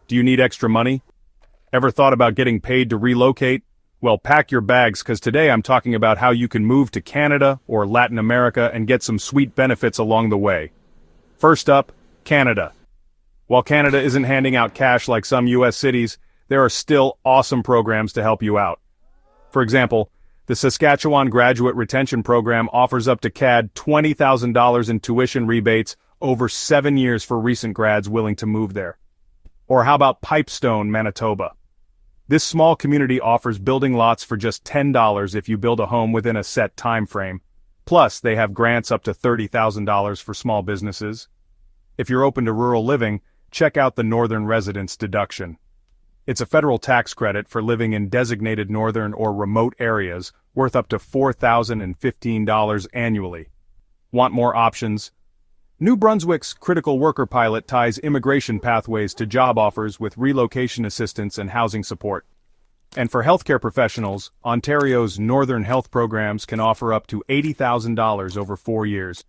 Do you need extra money? Ever thought about getting paid to relocate? Well, pack your bags, because today I'm talking about how you can move to Canada or Latin America and get some sweet benefits along the way. First up, Canada. While Canada isn't handing out cash like some US cities, there are still awesome programs to help you out. For example, the Saskatchewan Graduate Retention Program offers up to CAD $20,000 in tuition rebates over 7 years for recent grads willing to move there. Or how about Pipestone, Manitoba? This small community offers building lots for just $10 if you build a home within a set time frame. Plus, they have grants up to $30,000 for small businesses. If you're open to rural living, check out the Northern Residence Deduction. It's a federal tax credit for living in designated northern or remote areas worth up to $4,015 annually. Want more options? New Brunswick's Critical Worker Pilot ties immigration pathways to job offers with relocation assistance and housing support. And for healthcare professionals, Ontario's Northern Health programs can offer up to $80,000 over 4 years.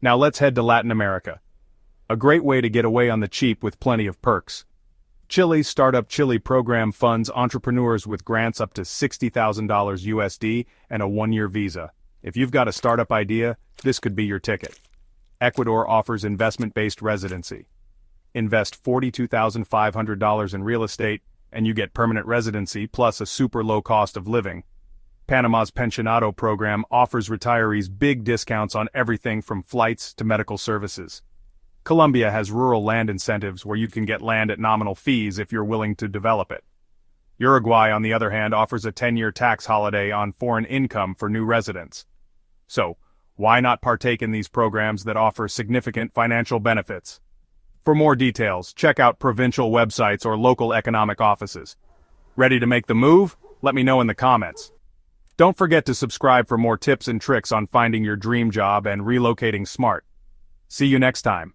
Now let's head to Latin America. A great way to get away on the cheap with plenty of perks. Chile's Startup Chile program funds entrepreneurs with grants up to $60,000 USD and a 1-year visa. If you've got a startup idea, this could be your ticket. Ecuador offers investment-based residency. Invest $42,500 in real estate, and you get permanent residency plus a super low cost of living. Panama's Pensionado program offers retirees big discounts on everything from flights to medical services. Colombia has rural land incentives where you can get land at nominal fees if you're willing to develop it. Uruguay, on the other hand, offers a 10-year tax holiday on foreign income for new residents. So, why not partake in these programs that offer significant financial benefits? For more details, check out provincial websites or local economic offices. Ready to make the move? Let me know in the comments. Don't forget to subscribe for more tips and tricks on finding your dream job and relocating smart. See you next time.